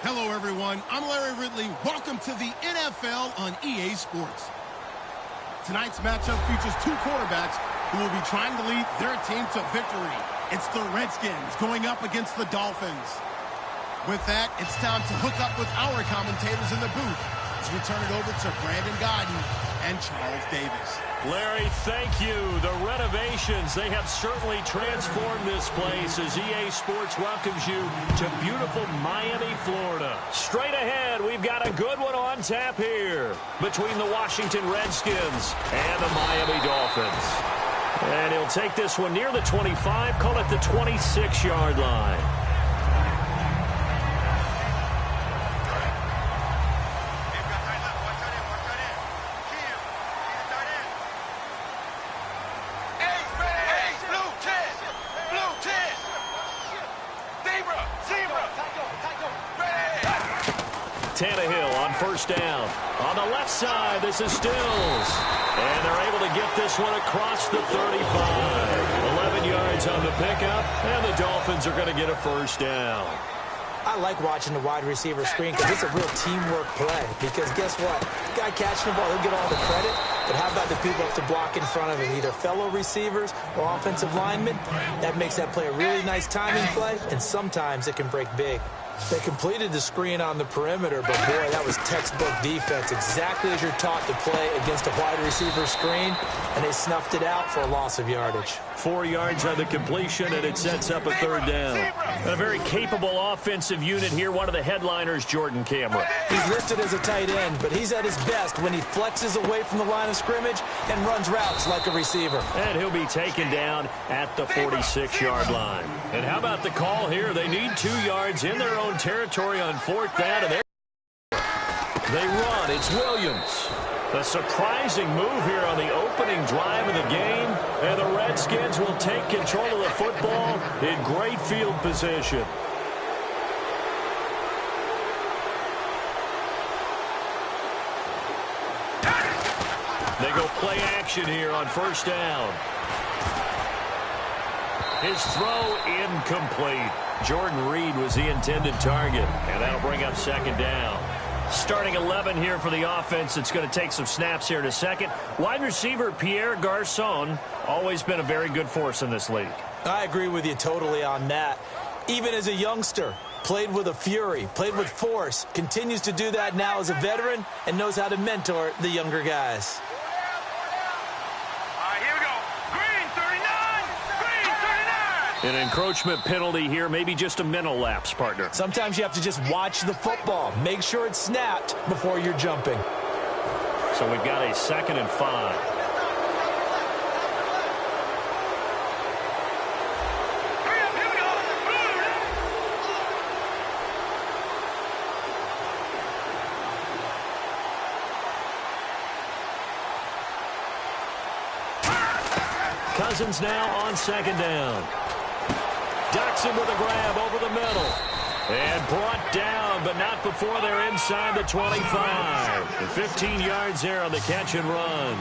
Hello, everyone. I'm Larry Ridley. Welcome to the NFL on EA Sports. Tonight's matchup features two quarterbacks who will be trying to lead their team to victory. It's the Redskins going up against the Dolphins. With that, it's time to hook up with our commentators in the booth as we turn it over to Brandon Godden and Charles Davis. Larry, thank you. The renovations, they have certainly transformed this place as EA Sports welcomes you to beautiful Miami, Florida. Straight ahead, we've got a good one on tap here between the Washington Redskins and the Miami Dolphins. And he'll take this one near the 25, call it the 26-yard line. First down. On the left side, this is Stills. And they're able to get this one across the 35. 11 yards on the pickup, and the Dolphins are going to get a first down. I like watching the wide receiver screen because it's a real teamwork play. Because guess what? The guy catching the ball, he'll get all the credit. But how about the people up to block in front of him, either fellow receivers or offensive linemen? That makes that play a really nice timing play, and sometimes it can break big. They completed the screen on the perimeter, but boy, that was textbook defense. Exactly as you're taught to play against a wide receiver screen, and they snuffed it out for a loss of yardage. 4 yards on the completion, and it sets up a third down. A very capable offensive unit here. One of the headliners, Jordan Cameron. He's listed as a tight end, but he's at his best when he flexes away from the line of scrimmage and runs routes like a receiver. And he'll be taken down at the 46-yard line. And how about the call here? They need 2 yards in their own territory on fourth down, and they run. It's Williams. A surprising move here on the opening drive of the game, and the Redskins will take control of the football in great field position. They go play action here on first down. His throw incomplete. Jordan Reed was the intended target, and that'll bring up second down. Starting 11 here for the offense. It's going to take some snaps here in a second. Wide receiver Pierre Garçon, always been a very good force in this league. I agree with you totally on that. Even as a youngster, played with a fury, played with force, continues to do that now as a veteran, and knows how to mentor the younger guys. An encroachment penalty here, maybe just a mental lapse, partner. Sometimes you have to just watch the football. Make sure it's snapped before you're jumping. So we've got a 2nd and 5. Cousins now on second down. Doxson with a grab over the middle. And brought down, but not before they're inside the 25. And 15 yards there on the catch and run.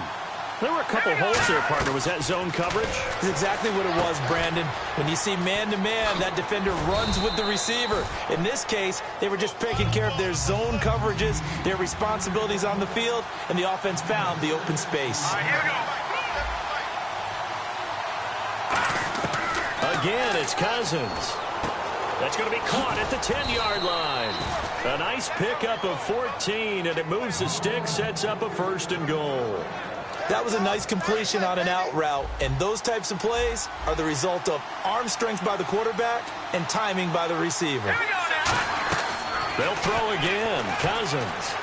There were a couple holes there, partner. Was that zone coverage? That's exactly what it was, Brandon. When you see man-to-man, that defender runs with the receiver. In this case, they were just taking care of their zone coverages, their responsibilities on the field, and the offense found the open space. All right, here we go. Again, it's Cousins. That's going to be caught at the 10-yard line. A nice pickup of 14, and it moves the stick, sets up a 1st and goal. That was a nice completion on an out route, and those types of plays are the result of arm strength by the quarterback and timing by the receiver. They'll throw again. Cousins.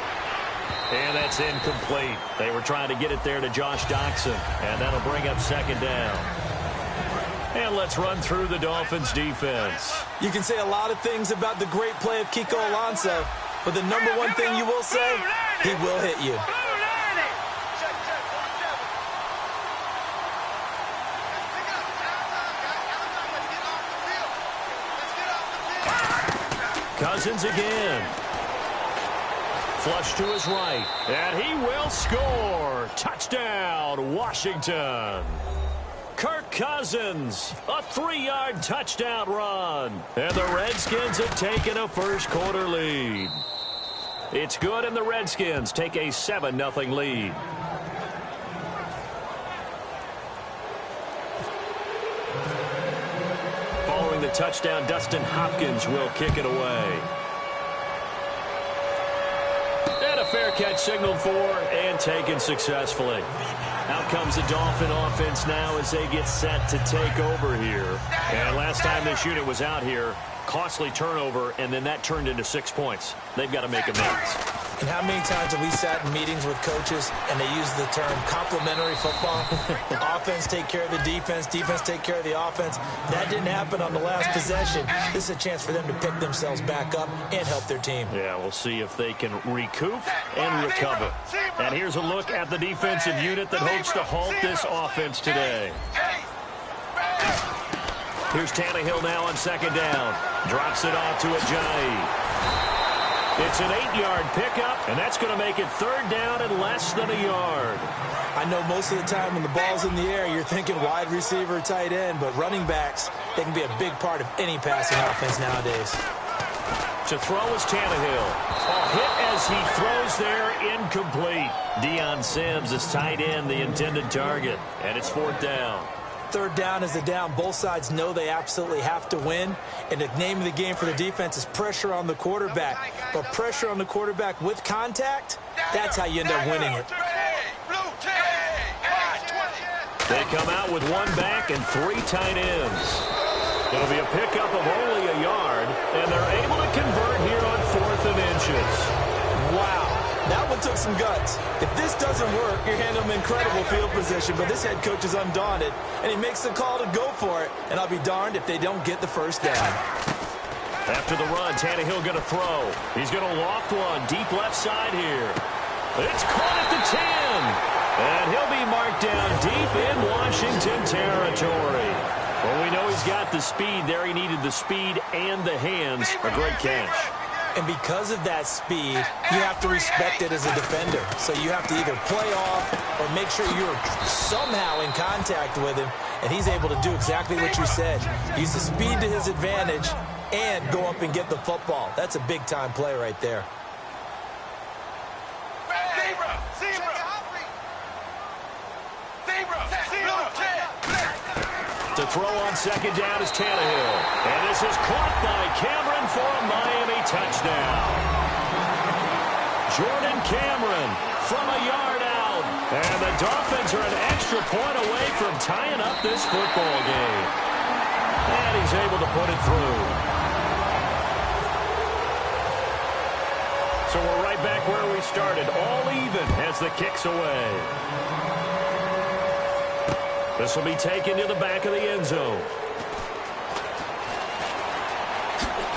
And that's incomplete. They were trying to get it there to Josh Doxson, and that'll bring up second down. And let's run through the Dolphins' defense. You can say a lot of things about the great play of Kiko Alonso, but the number one thing you will say, he will hit you. Cousins again. Flush to his right, and he will score. Touchdown, Washington. Kirk Cousins, a 3-yard touchdown run. And the Redskins have taken a first-quarter lead. It's good, and the Redskins take a 7-0 lead. Following the touchdown, Dustin Hopkins will kick it away. And a fair catch signaled for and taken successfully. Out comes the Dolphin offense now as they get set to take over here. And last time this unit was out here, costly turnover, and then that turned into 6 points. They've got to make amends. And how many times have we sat in meetings with coaches and they use the term complementary football? Offense take care of the defense, defense take care of the offense. That didn't happen on the last possession. This is a chance for them to pick themselves back up and help their team. Yeah, we'll see if they can recoup and recover. And here's a look at the defensive unit that hopes to halt this offense today. Here's Tannehill now on second down. Drops it off to Ajayi. It's an 8-yard pickup, and that's going to make it third down and less than a yard. I know most of the time when the ball's in the air, you're thinking wide receiver, tight end, but running backs, they can be a big part of any passing offense nowadays. To throw is Tannehill. A hit as he throws there, incomplete. Deion Sims is tight end, the intended target, and it's fourth down. Third down is the down. Both sides know they absolutely have to win. And the name of the game for the defense is pressure on the quarterback. But pressure on the quarterback with contact, that's how you end up winning it. They come out with one back and 3 tight ends. It'll be a pickup of only a yard, and they're able to convert here on 4th and inches. Wow. That one took some guts. If this doesn't work, you're handing them incredible field position, but this head coach is undaunted, and he makes the call to go for it, and I'll be darned if they don't get the first down. After the run, Tannehill going to throw. He's going to loft one deep left side here. It's caught at the 10, and he'll be marked down deep in Washington territory. Well, we know he's got the speed there. He needed the speed and the hands. A great catch. And because of that speed, you have to respect it as a defender. So you have to either play off or make sure you're somehow in contact with him. And he's able to do exactly what you said. Use the speed to his advantage and go up and get the football. That's a big-time play right there. To throw on second down is Tannehill. And this is caught by Cameron for a Miami touchdown. Jordan Cameron from a yard out. And the Dolphins are an extra point away from tying up this football game. And he's able to put it through. So we're right back where we started. All even as the kick's away. This will be taken to the back of the end zone.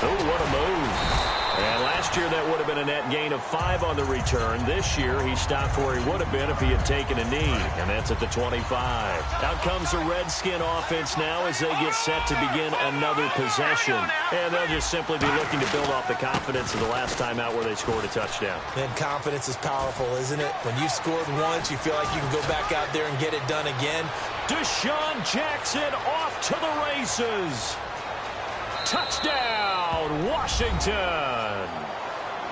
Oh, what a move. And last year that would have been a net gain of 5 on the return. This year he stopped where he would have been if he had taken a knee, and that's at the 25. Out comes the Redskin offense now as they get set to begin another possession. And they'll just simply be looking to build off the confidence of the last time out where they scored a touchdown. And confidence is powerful, isn't it? When you've scored once, you feel like you can go back out there and get it done again. Deshaun Jackson off to the races. Touchdown, Washington.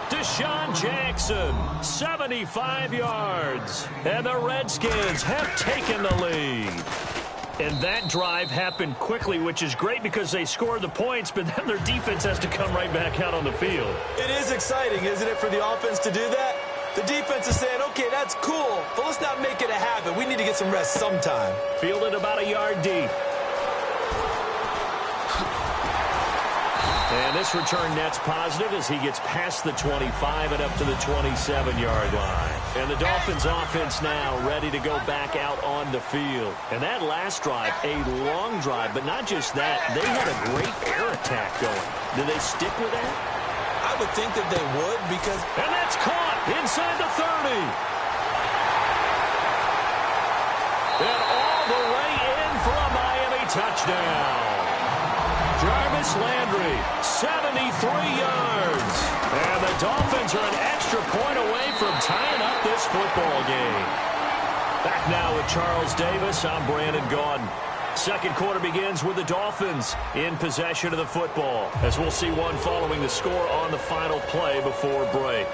Deshaun Jackson, 75 yards. And the Redskins have taken the lead. And that drive happened quickly, which is great because they scored the points, but then their defense has to come right back out on the field. It is exciting, isn't it, for the offense to do that? The defense is saying, okay, that's cool, but let's not make it a habit. We need to get some rest sometime. Fielded about a yard deep. And this return net's positive as he gets past the 25 and up to the 27-yard line. And the Dolphins offense now ready to go back out on the field. And that last drive, a long drive, but not just that. They had a great air attack going. Do they stick with that? I would think that they would because... And that's caught inside the 30. And all the way in for a Miami touchdown. Jarvis Landry, 73 yards. And the Dolphins are an extra point away from tying up this football game. Back now with Charles Davis, I'm Brandon Gaudin. Second quarter begins with the Dolphins in possession of the football, as we'll see one following the score on the final play before break.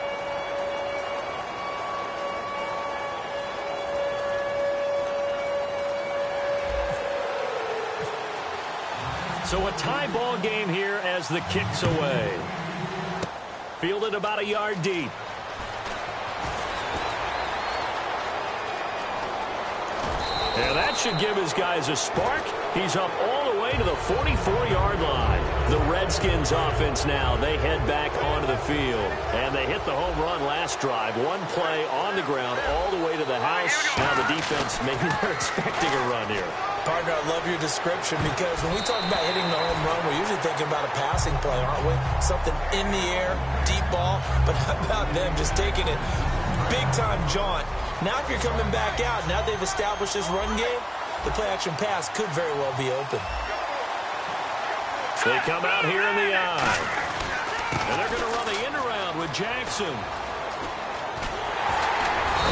So a tie ball game here as the kick's away. Fielded about a yard deep. And that should give his guys a spark. He's up all the way to the 44-yard line. The Redskins offense now, they head back onto the field. And they hit the home run last drive. One play on the ground all the way to the house. Now the defense, maybe they're expecting a run here. Partner, I love your description because when we talk about hitting the home run, we're usually thinking about a passing play, aren't we? Something in the air, deep ball. But how about them just taking it big-time jaunt? Now if you're coming back out, now they've established this run game, the play-action pass could very well be open. They come out here in the eye. And they're going to run the end around with Jackson.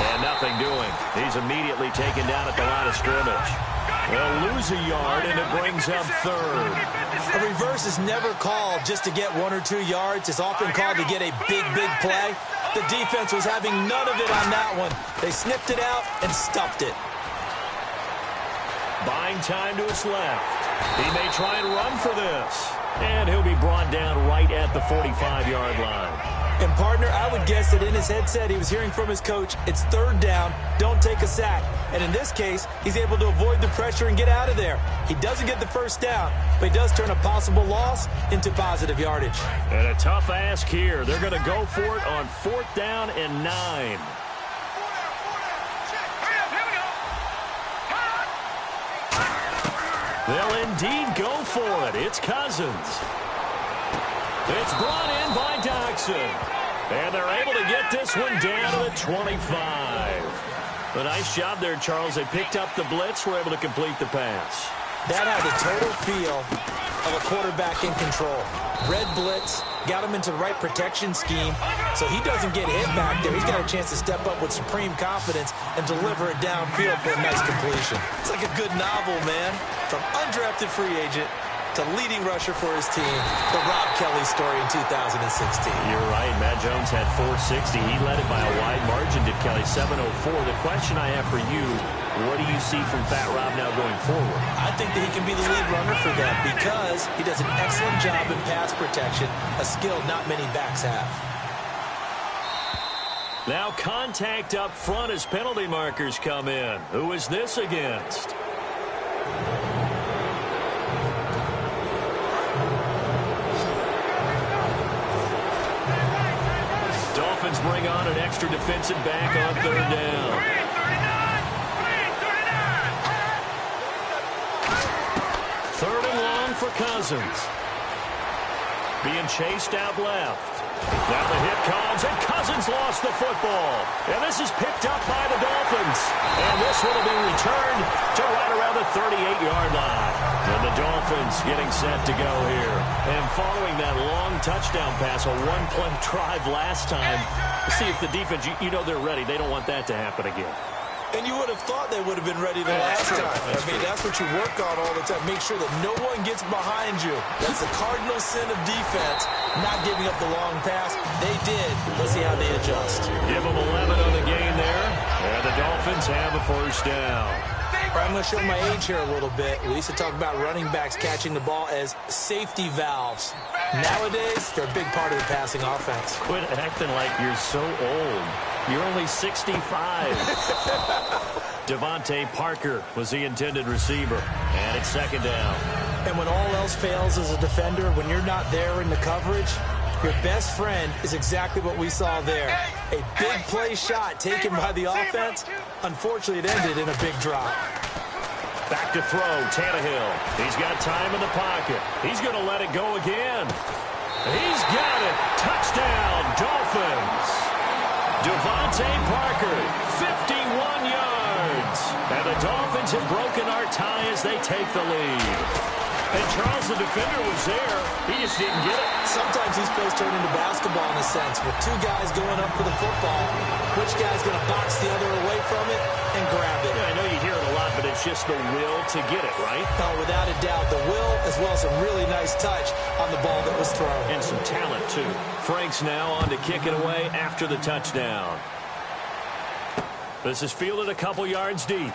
And nothing doing. He's immediately taken down at the line of scrimmage. They'll lose a yard, and it brings up third. A reverse is never called just to get 1 or 2 yards. It's often called to get a big, big play. The defense was having none of it on that one. They sniffed it out and stuffed it. Buying time to his left. He may try and run for this. And he'll be brought down right at the 45-yard line. And, partner, I would guess that in his headset he was hearing from his coach, it's third down, don't take a sack. And in this case, he's able to avoid the pressure and get out of there. He doesn't get the first down, but he does turn a possible loss into positive yardage. And a tough ask here. They're going to go for it on 4th down and 9. They'll indeed go for it. It's Cousins. It's brought in by Doxson. And they're able to get this one down to the 25. A nice job there, Charles. They picked up the blitz, were able to complete the pass. That had the total feel of a quarterback in control. Red blitz, got him into the right protection scheme, so he doesn't get hit back there. He's got a chance to step up with supreme confidence and deliver it downfield for a nice completion. It's like a good novel, man. From undrafted free agent to leading rusher for his team, the Rob Kelly story in 2016. You're right. Matt Jones had 460. He led it by a wide margin, did Kelly, 704. The question I have for you, what do you see from Fat Rob now going forward? I think that he can be the lead runner for them because he does an excellent job in pass protection, a skill not many backs have. Now contact up front as penalty markers come in. Who is this against? Dolphins bring on an extra defensive back on 3rd down. Third and long for Cousins. Being chased out left. Now the hit comes, and Cousins lost the football. And this is picked up by the Dolphins. And this one will be returned to right around the 38-yard line. And the Dolphins getting set to go here. And following that long touchdown pass, a one-play drive last time, see if the defense, you know they're ready. They don't want that to happen again. And you would have thought they would have been ready the last time. I mean, that's what you work on all the time. Make sure that no one gets behind you. That's the cardinal sin of defense, not giving up the long pass. They did. Let's see how they adjust. Give them 11 on the gain there. And the Dolphins have a 1st down. I'm going to show my age here a little bit. We used to talk about running backs catching the ball as safety valves. Nowadays, they're a big part of the passing offense. Quit acting like you're so old. You're only 65. Devontae Parker was the intended receiver. And it's 2nd down. And when all else fails as a defender, when you're not there in the coverage, your best friend is exactly what we saw there. A big play shot taken by the offense. Unfortunately, it ended in a big drop. Back to throw, Tannehill. He's got time in the pocket. He's going to let it go again. He's got it. Touchdown, Dolphins. Devontae Parker, 51 yards. And the Dolphins have broken our tie as they take the lead. And Charles, the defender, was there. He just didn't get it. Sometimes these plays turn into basketball in a sense, with two guys going up for the football. Which guy's going to box the other away from it and grab it? Yeah, I know you hear it a lot, but it's just the will to get it, right? Oh, without a doubt, the will as well as a really nice touch on the ball that was thrown. And some talent, too. Frank's now on to kick it away after the touchdown. This is fielded a couple yards deep.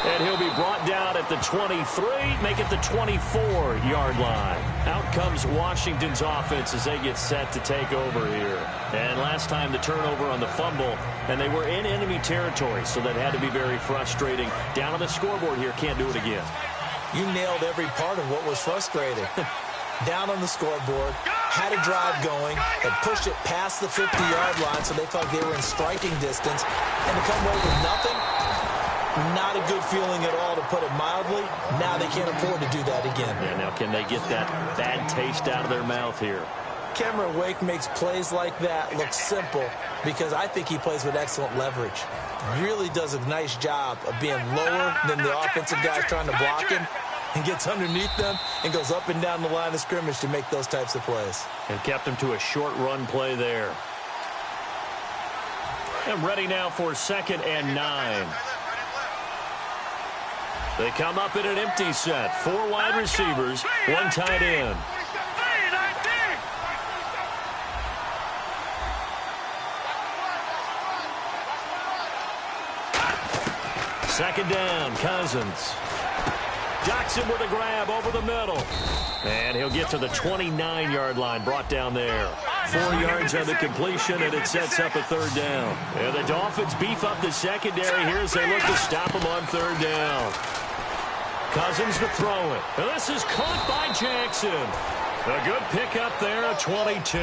And he'll be brought down at the 23, make it the 24-yard line. Out comes Washington's offense as they get set to take over here. And last time the turnover on the fumble, and they were in enemy territory, so that had to be very frustrating. Down on the scoreboard here, can't do it again. You nailed every part of what was frustrating. Down on the scoreboard, had a drive going, and pushed it past the 50-yard line so they felt they were in striking distance, and to come away with nothing, not a good feeling at all, to put it mildly. Now they can't afford to do that again. Yeah, now can they get that bad taste out of their mouth here? Cameron Wake makes plays like that look simple because I think he plays with excellent leverage. Really does a nice job of being lower than the offensive guys trying to block him, and gets underneath them and goes up and down the line of scrimmage to make those types of plays. And kept him to a short run play there. And ready now for 2nd and 9. They come up in an empty set. 4 wide receivers, 1 tight end. Second down, Cousins. Jackson with a grab over the middle. And he'll get to the 29-yard line, brought down there. 4 yards on the completion, and it sets up a 3rd down. And the Dolphins beef up the secondary here as they look to stop him on 3rd down. Cousins to throw it. And this is caught by Jackson. A good pickup there, a 22.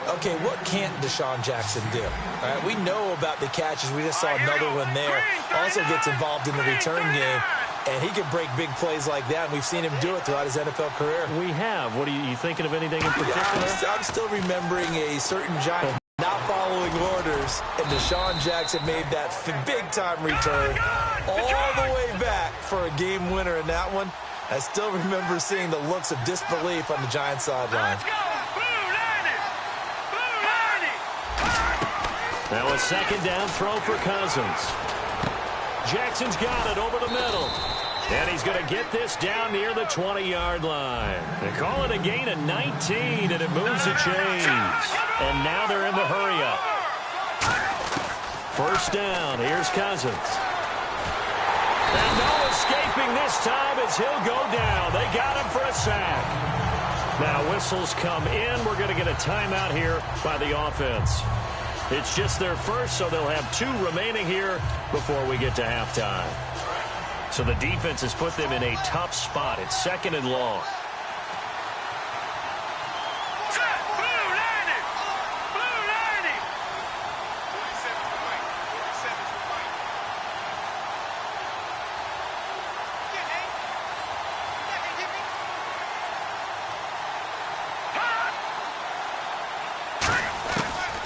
Okay, what can't Deshaun Jackson do? All right, we know about the catches. We just saw another one there. Also gets involved in the return game. And he can break big plays like that, and we've seen him do it throughout his NFL career. We have. What are you thinking of anything in particular? Yeah, I'm still remembering a certain Giant not following orders, and Deshaun Jackson made that big-time return all the way back for a game winner in that one. I still remember seeing the looks of disbelief on the Giants sideline. Now a 2nd down throw for Cousins. Jackson's got it over the middle. And he's going to get this down near the 20-yard line. They call it a gain of 19, and it moves the chains. And now they're in the hurry-up. 1st down. Here's Cousins. And no escaping this time as he'll go down. They got him for a sack. Now whistles come in. We're going to get a timeout here by the offense. It's just their first, so they'll have 2 remaining here before we get to halftime. So the defense has put them in a tough spot. It's 2nd and long.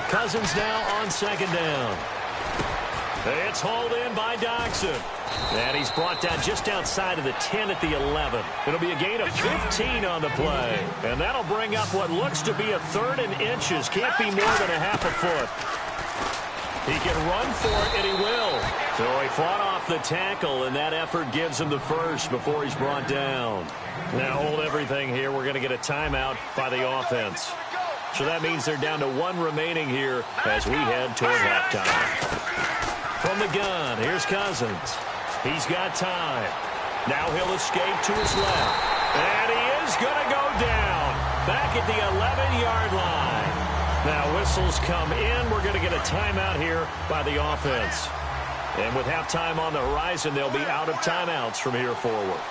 Cousins now on 2nd down. It's hauled in by Doxson. And he's brought down just outside of the 10 at the 11. It'll be a gain of 15 on the play. And that'll bring up what looks to be a 3rd and inches. Can't be more than a half a foot. He can run for it, and he will. So he fought off the tackle, and that effort gives him the first before he's brought down. Now hold everything here. We're going to get a timeout by the offense. So that means they're down to 1 remaining here as we head toward halftime. From the gun, here's Cousins. He's got time. Now he'll escape to his left. And he is going to go down back at the 11-yard line. Now whistles come in. We're going to get a timeout here by the offense. And with halftime on the horizon, they'll be out of timeouts from here forward.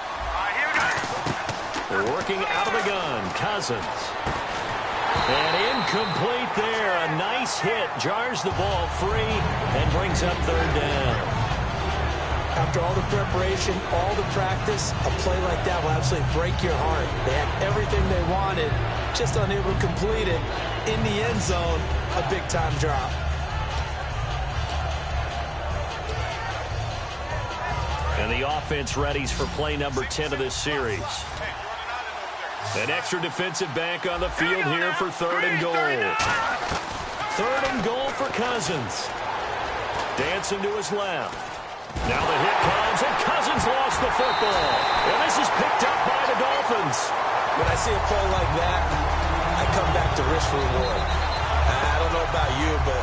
They're working out of the gun. Cousins. And incomplete there. A nice hit. Jars the ball free and brings up 3rd down. After all the preparation, all the practice, a play like that will absolutely break your heart. They had everything they wanted, just unable to complete it. In the end zone, a big-time drop. And And the offense readies for play number 10 of this series. An extra defensive back on the field here for 3rd and goal. 3rd and goal for Cousins. Dancing to his left. Now the hit comes, and Cousins lost the football. And this is picked up by the Dolphins. When I see a play like that, I come back to risk reward. I don't know about you, but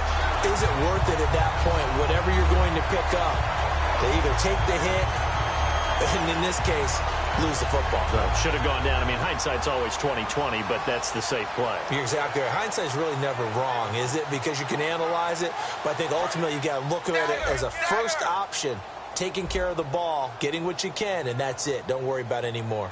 is it worth it at that point, whatever you're going to pick up, to either take the hit, and in this case, lose the football? Should have gone down. I mean, hindsight's always 20/20, but that's the safe play. You're exactly right. Hindsight's really never wrong, is it? Because you can analyze it, but I think ultimately you got to look at it as a first option, taking care of the ball, getting what you can, and that's it. Don't worry about any more.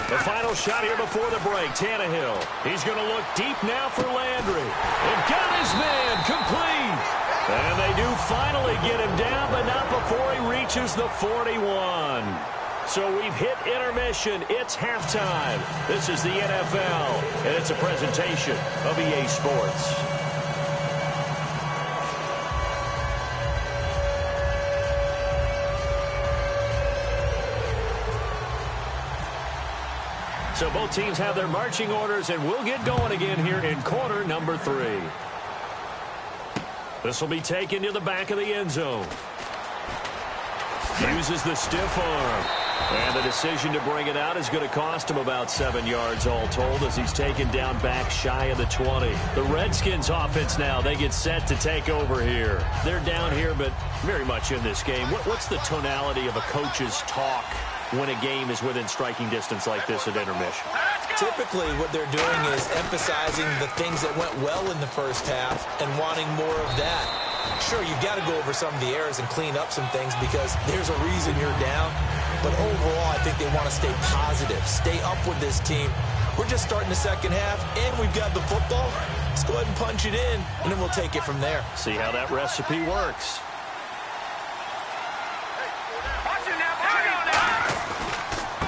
The final shot here before the break. Tannehill. He's going to look deep now for Landry. And got his man complete. And they do finally get him down, but not before he reaches the 41. So we've hit intermission. It's halftime. This is the NFL, and it's a presentation of EA Sports. So both teams have their marching orders, and we'll get going again here in quarter number 3. This will be taken to the back of the end zone. Uses the stiff arm. And the decision to bring it out is going to cost him about 7 yards all told as he's taken down back shy of the 20. The Redskins offense now, they get set to take over here. They're down here, but very much in this game. What's the tonality of a coach's talk when a game is within striking distance like this at intermission? Typically, what they're doing is emphasizing the things that went well in the first half and wanting more of that. Sure, you've got to go over some of the errors and clean up some things because there's a reason you're down. But overall, I think they want to stay positive, stay up with this team. We're just starting the second half, and we've got the football. Let's go ahead and punch it in, and then we'll take it from there. See how that recipe works.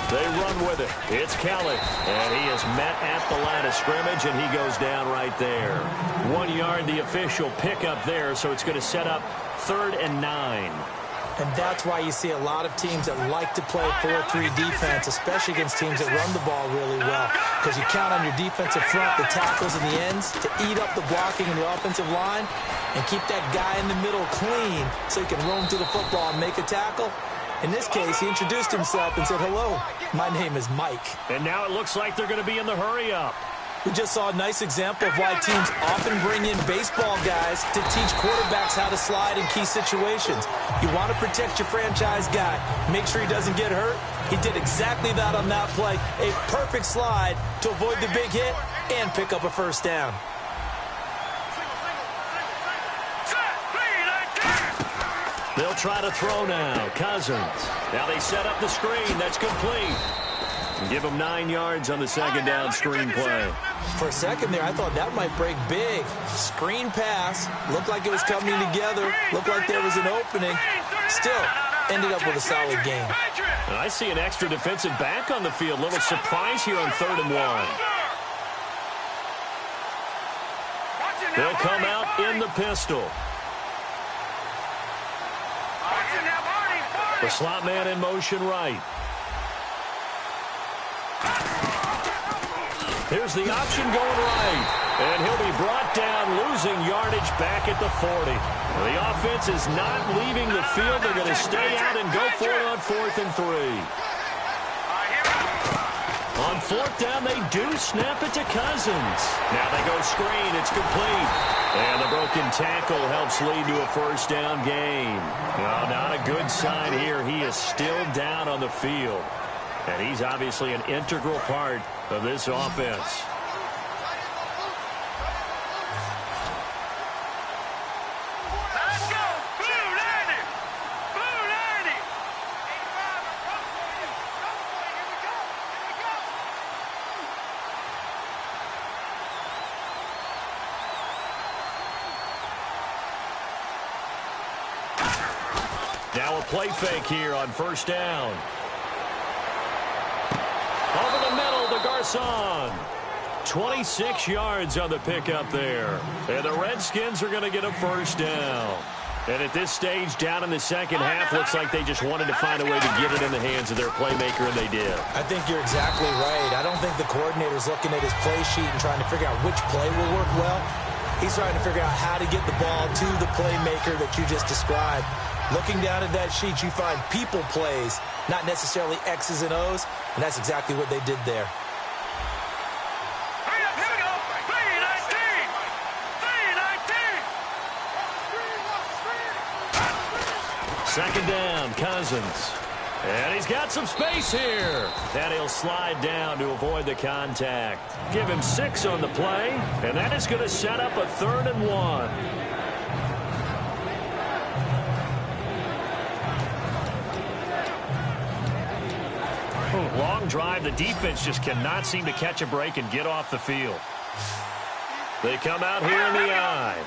They run with it. It's Kelly. And he is met at the line of scrimmage, and he goes down right there. 1 yard, the official pickup there, so it's going to set up 3rd and 9. And that's why you see a lot of teams that like to play 4-3 defense, especially against teams that run the ball really well. Because you count on your defensive front, the tackles and the ends, to eat up the blocking in the offensive line and keep that guy in the middle clean so he can roam through the football and make a tackle. In this case, he introduced himself and said, "Hello, my name is Mike." And now it looks like they're going to be in the hurry-up. We just saw a nice example of why teams often bring in baseball guys to teach quarterbacks how to slide in key situations. You want to protect your franchise guy. Make sure he doesn't get hurt. He did exactly that on that play. A perfect slide to avoid the big hit and pick up a first down. They'll try to throw now. Cousins. Now they set up the screen. That's complete. Give him 9 yards on the second down screen play. For a second there, I thought that might break big. Screen pass. Looked like it was coming together. Looked like there was an opening. Still, ended up with a solid game. And I see an extra defensive back on the field. Little surprise here on 3rd and 1. They'll come out in the pistol. The slot man in motion right. Here's the option going right. And he'll be brought down, losing yardage back at the 40. The offense is not leaving the field. They're going to stay out and go for it on 4th and 3. On 4th down, they do snap it to Cousins. Now they go screen. It's complete. And the broken tackle helps lead to a first down gain. No, not a good sign here. He is still down on the field. And he's obviously an integral part of this offense. Let's go! Blue 90! Blue 90! Now a play fake here on first down. Over the middle to Garcon. 26 yards on the pickup there. And the Redskins are going to get a first down. And at this stage, down in the second half, looks like they just wanted to find a way to get it in the hands of their playmaker, and they did. I think you're exactly right. I don't think the coordinator's looking at his play sheet and trying to figure out which play will work well. He's trying to figure out how to get the ball to the playmaker that you just described. Looking down at that sheet, you find people plays, not necessarily X's and O's, and that's exactly what they did there. Second down, Cousins. And he's got some space here. And he'll slide down to avoid the contact. Give him 6 on the play, and that is going to set up a 3rd and 1. Long drive. The defense just cannot seem to catch a break and get off the field. They come out here in the eye.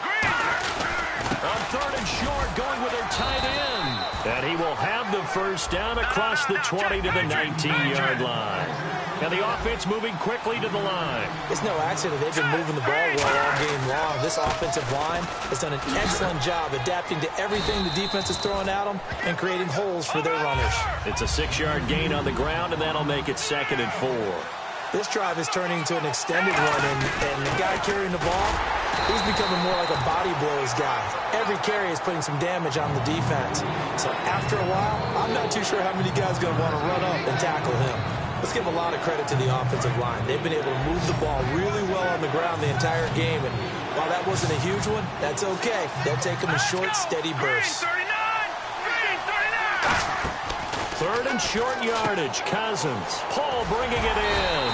On 3rd and short, going with their tight end. And he will have the first down across the 20 to the 19-yard line. And the offense moving quickly to the line. It's no accident they've been moving the ball well all game long. This offensive line has done an excellent job adapting to everything the defense is throwing at them and creating holes for their runners. It's a 6-yard gain on the ground, and that'll make it 2nd and 4. This drive is turning into an extended one, and the guy carrying the ball, he's becoming more like a body blows guy. Every carry is putting some damage on the defense. So after a while, I'm not too sure how many guys are going to want to run up and tackle him. Let's give a lot of credit to the offensive line. They've been able to move the ball really well on the ground the entire game, and while that wasn't a huge one, that's okay. They'll take them in short, steady bursts. 3rd and short yardage. Cousins. Paul bringing it in.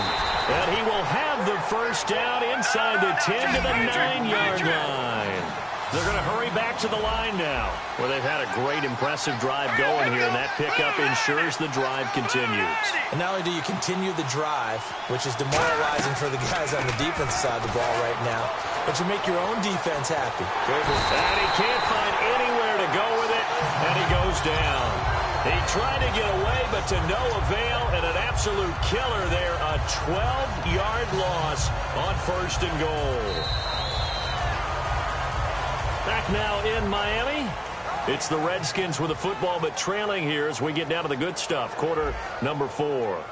And he will have the first down inside the 10 to the 9-yard line. They're going to hurry back to the line now. Well, they've had a great, impressive drive going here, and that pickup ensures the drive continues. And not only do you continue the drive, which is demoralizing for the guys on the defensive side of the ball right now, but you make your own defense happy. And he can't find anywhere to go with it, and he goes down. He tried to get away, but to no avail, and an absolute killer there, a 12-yard loss on 1st and goal. Back now in Miami. It's the Redskins with the football, but trailing here as we get down to the good stuff. Quarter number 4.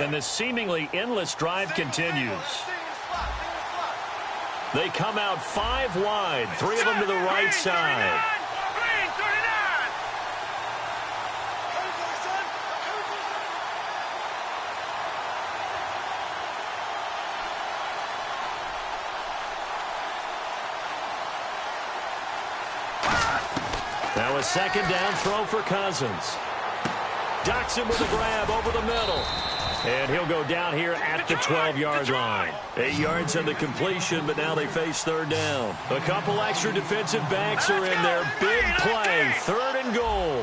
And this seemingly endless drive continues. They come out 5 wide, 3 of them to the right side. Now a 2nd down throw for Cousins. Docks him with a grab over the middle. And he'll go down here at the 12-yard line. 8 yards on the completion, but now they face 3rd down. A couple extra defensive backs are in there. Big play. 3rd and goal.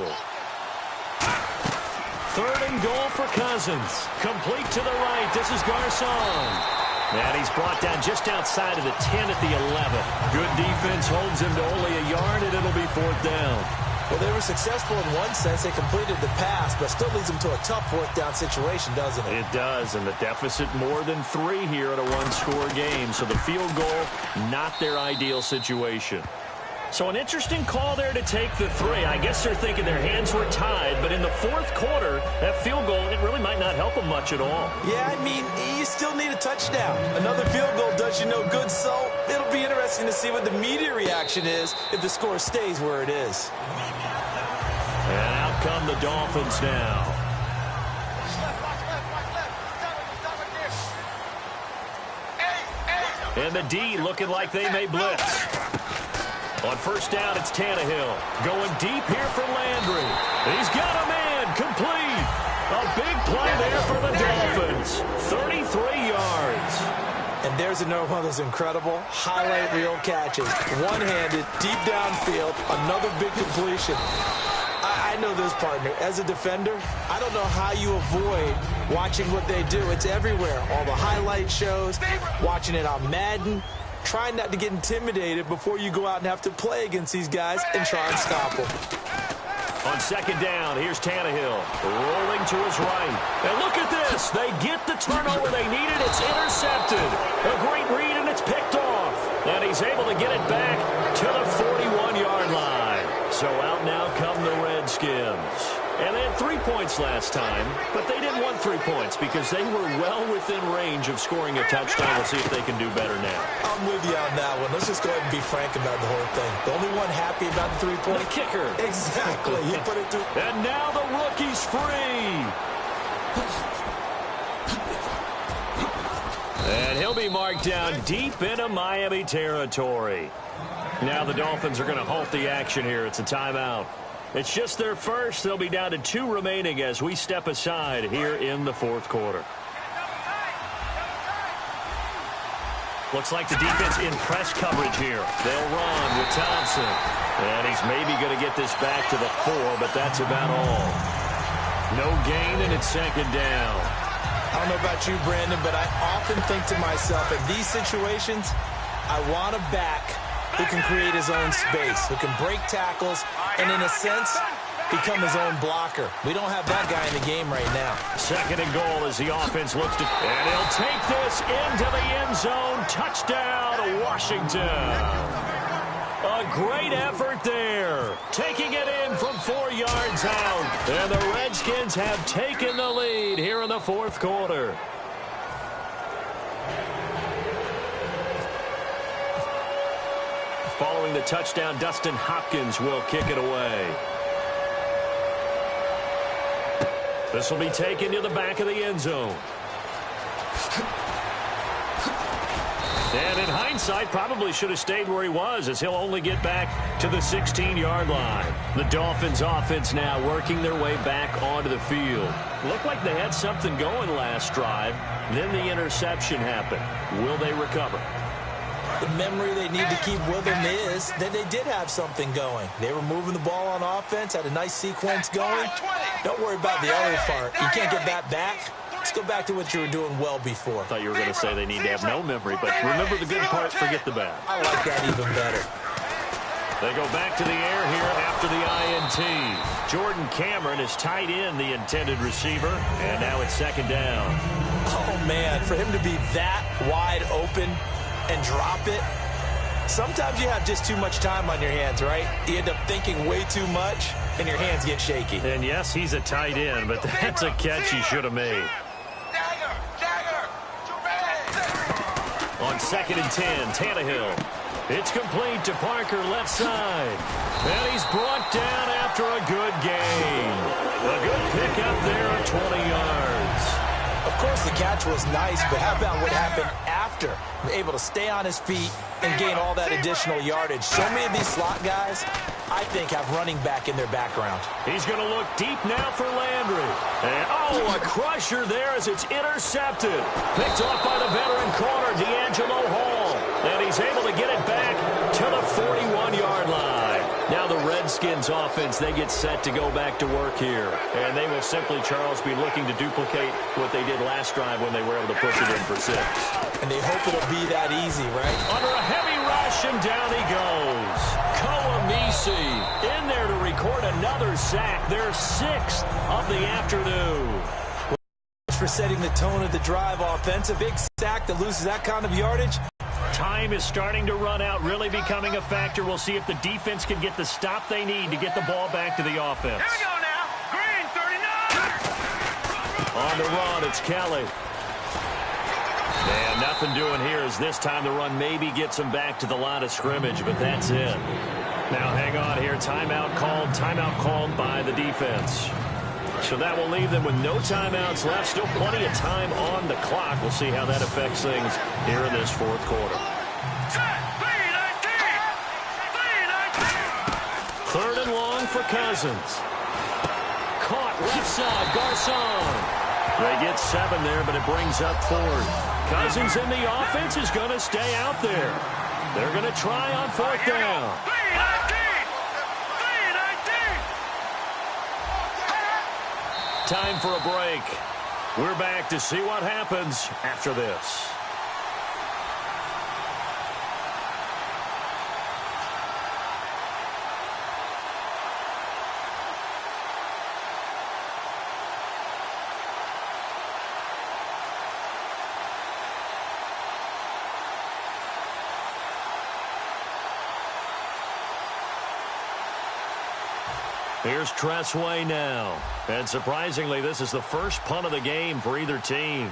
3rd and goal for Cousins. Complete to the right. This is Garcon. And he's brought down just outside of the 10 at the 11. Good defense holds him to only a yard, and it'll be 4th down. Well, they were successful in one sense. They completed the pass, but still leads them to a tough 4th down situation, doesn't it? It does, and the deficit more than 3 here at a 1-score game. So the field goal, not their ideal situation. So an interesting call there to take the 3. I guess they're thinking their hands were tied, but in the 4th quarter, that field goal, it really might not help them much at all. Yeah, I mean, you still need a touchdown. Another field goal does you no good, so it'll be interesting to see what the media reaction is if the score stays where it is. And out come the Dolphins now. And the D looking like they may blitz. On 1st down, it's Tannehill. Going deep here for Landry. He's got a man complete. A big play there for the Dolphins. 33 yards. And there's another one of those incredible highlight reel catches. One-handed, deep downfield, another big completion. I know this, partner. As a defender, I don't know how you avoid watching what they do. It's everywhere. All the highlight shows, watching it on Madden. Trying not to get intimidated before you go out and have to play against these guys and try and stop them. On second down, here's Tannehill rolling to his right. And look at this. They get the turnover they needed. It's intercepted. A great read, and it's picked off. And he's able to get it back to the 41-yard line. So out now come the Redskins. And they had 3 points last time, but they didn't want 3 points because they were well within range of scoring a touchdown. We'll see if they can do better now. I'm with you on that one. Let's just go ahead and be frank about the whole thing. The only one happy about the 3-point? The kicker. Exactly. He put it through. And now the rookie's free. And he'll be marked down deep into Miami territory. Now the Dolphins are going to halt the action here. It's a timeout. It's just their first. They'll be down to 2 remaining as we step aside here in the fourth quarter. Looks like the defense in press coverage here. They'll run with Thompson. And he's maybe going to get this back to the 4, but that's about all. No gain, and it's second down. I don't know about you, Brandon, but I often think to myself, in these situations, I want a back who can create his own space, who can break tackles, and in a sense, become his own blocker. We don't have that guy in the game right now. Second and goal as the offense looks to... And he'll take this into the end zone. Touchdown, Washington. A great effort there. Taking it in from 4 yards out. And the Redskins have taken the lead here in the fourth quarter. Following the touchdown, Dustin Hopkins will kick it away. This will be taken to the back of the end zone. And in hindsight, probably should have stayed where he was, as he'll only get back to the 16-yard line. The Dolphins offense now working their way back onto the field. Looked like they had something going last drive. Then the interception happened. Will they recover? The memory they need to keep with them is that they did have something going. They were moving the ball on offense, had a nice sequence going. Don't worry about the other part. You can't get that back. Let's go back to what you were doing well before. I thought you were going to say they need to have no memory, but remember the good parts, forget the bad. I like that even better. They go back to the air here after the INT. Jordan Cameron is tight end, the intended receiver, and now it's second down. Oh, man, for him to be that wide open and drop it. Sometimes you have just too much time on your hands, right? You end up thinking way too much, and your hands get shaky. And yes, he's a tight end, but that's a catch he should have made. On second and 10, Tannehill. It's complete to Parker, left side. And he's brought down after a good gain. A good pickup there at 20 yards. Of course, the catch was nice, but how about what happened after? Able to stay on his feet and gain all that additional yardage. So many of these slot guys, I think, have running back in their background. He's going to look deep now for Landry. And, oh, a crusher there as it's intercepted. Picked off by the veteran corner, D'Angelo Hall. And he's able to get it back to the 41-yard line. Now the Redskins offense, they get set to go back to work here. And they will simply, Charles, be looking to duplicate what they did last drive when they were able to push it in for 6. And they hope it'll be that easy, right? Under a heavy rush, and down he goes. Koamisi in there to record another sack. Their 6th of the afternoon. For setting the tone of the drive offensive. Big sack that loses that kind of yardage. Time is starting to run out, really becoming a factor. We'll see if the defense can get the stop they need to get the ball back to the offense. Here we go now. Green, 39. On the run, it's Kelly. And nothing doing here as this time the run maybe gets them back to the line of scrimmage, but that's it. Now hang on here. Timeout called by the defense. So that will leave them with no timeouts left. Still plenty of time on the clock. We'll see how that affects things here in this fourth quarter. Third and long for Cousins. Caught left side, Garcon. They get 7 there, but it brings up 4th. Cousins in the offense is going to stay out there. They're going to try on 4th down. Time for a break. We're back to see what happens after this. Here's Tressway now. And surprisingly, this is the first punt of the game for either team.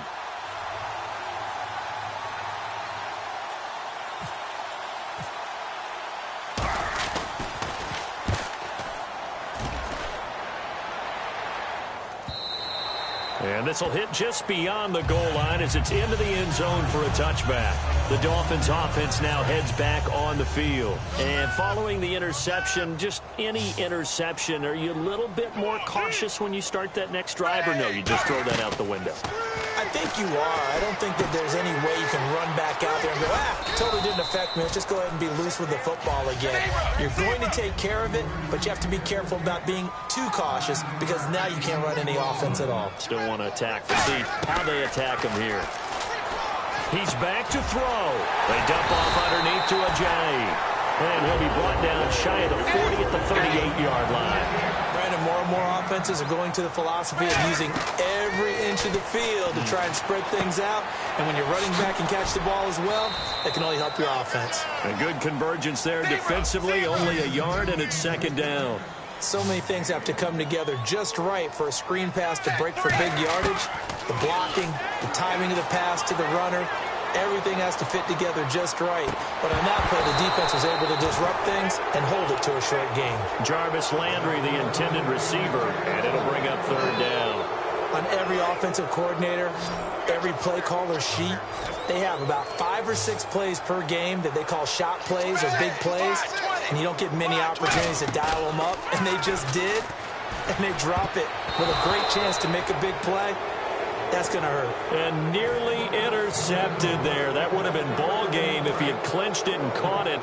And this will hit just beyond the goal line as it's into the end zone for a touchback. The Dolphins offense now heads back on the field. And following the interception, just any interception, are you a little bit more cautious when you start that next drive, or no, you just throw that out the window? I think you are. I don't think that there's any way you can run back out there and go, totally didn't affect me. Let's just go ahead and be loose with the football again. You're going to take care of it, but you have to be careful about being too cautious because now you can't run any offense at all. Still want to attack. We'll see how they attack him here. He's back to throw. They dump off underneath to Ajayi. And he'll be brought down shy of the 40 at the 38-yard line. Brandon, more and more offenses are going to the philosophy of using every inch of the field to try and spread things out. And when you're running back and catch the ball as well, that can only help your offense. A good convergence there defensively, only a yard, and it's second down. So many things have to come together just right for a screen pass to break for big yardage. The blocking, the timing of the pass to the runner, everything has to fit together just right. But on that play, the defense was able to disrupt things and hold it to a short gain. Jarvis Landry, the intended receiver, and it'll bring up third down. On every offensive coordinator, every play caller sheet, they have about 5 or 6 plays per game that they call shot plays or big plays, and you don't get many opportunities to dial them up, and they just did, and they drop it with a great chance to make a big play. That's going to hurt. And nearly intercepted there. That would have been ball game if he had clinched it and caught it.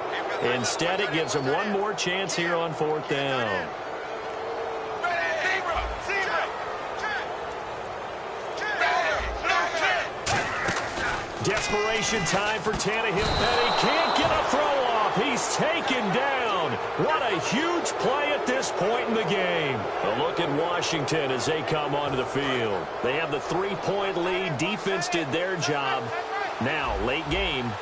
Instead, it gives him one more chance here on fourth down. Desperation time for Tannehill, and he can't get a throw off. He's taken down. What a huge play at this point in the game. A look at Washington as they come onto the field. They have the 3-point lead. Defense did their job. Now, late game.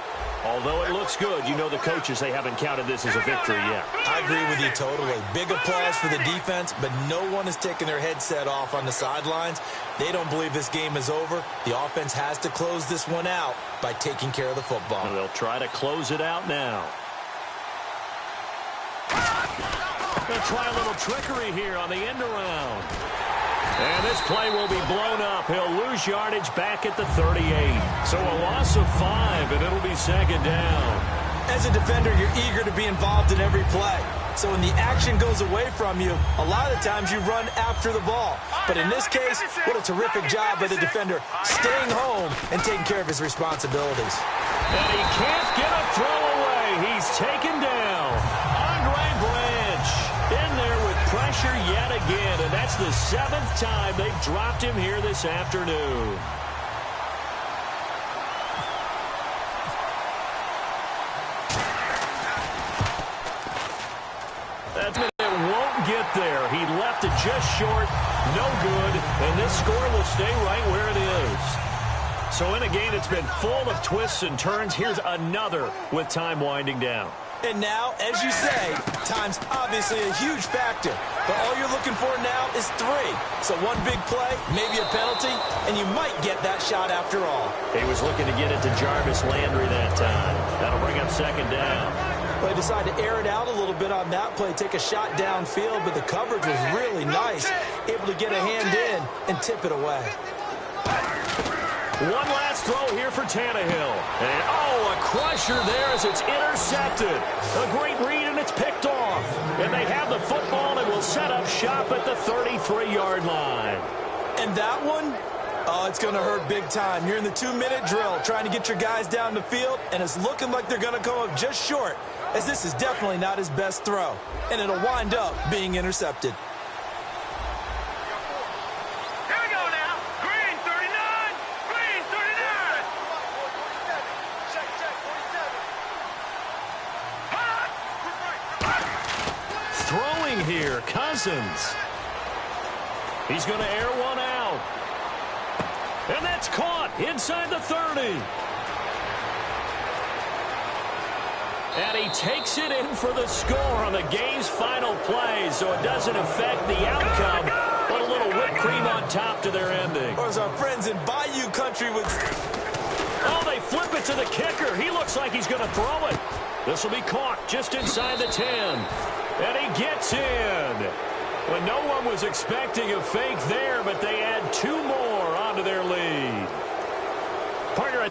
Although it looks good, you know the coaches, they haven't counted this as a victory yet. I agree with you totally. Big applause for the defense, but no one is taking their headset off on the sidelines. They don't believe this game is over. The offense has to close this one out by taking care of the football. And they'll try to close it out now. They'll try a little trickery here on the end around. And this play will be blown up. He'll lose yardage back at the 38. So a loss of 5, and it'll be second down. As a defender, you're eager to be involved in every play. So when the action goes away from you, a lot of times you run after the ball. But in this case, what a terrific job by the defender staying home and taking care of his responsibilities. And he can't get a throw away. He's taken down. Andre Branch in there with pressure yet again. And that's the 7th time they've dropped him here this afternoon. It won't get there. He left it just short. No good. And this score will stay right where it is. So in a game that's been full of twists and turns, here's another with time winding down. And now, as you say, time's obviously a huge factor. But all you're looking for now is 3. So one big play, maybe a penalty, and you might get that shot after all. He was looking to get it to Jarvis Landry that time. That'll bring up second down. They decided to air it out a little bit on that play, take a shot downfield, but the coverage was really nice. Able to get a hand in and tip it away. One last throw here for Tannehill. And, a crusher there as it's intercepted. A great read, and it's picked off. And they have the football and will set up shop at the 33-yard line. And that one, it's going to hurt big time. You're in the 2-minute drill trying to get your guys down the field, and it's looking like they're going to come up just short, as this is definitely not his best throw. And it'll wind up being intercepted. Throwing here, Cousins. He's going to air one out. And that's caught inside the 30. And he takes it in for the score on the game's final play, so it doesn't affect the outcome, but a little whipped cream on top to their ending. Or as our friends in Bayou Country would... Oh, they flip it to the kicker. He looks like he's going to throw it. This will be caught just inside the 10. And he gets in. Well, no one was expecting a fake there, but they add 2 more onto their lead. Partner,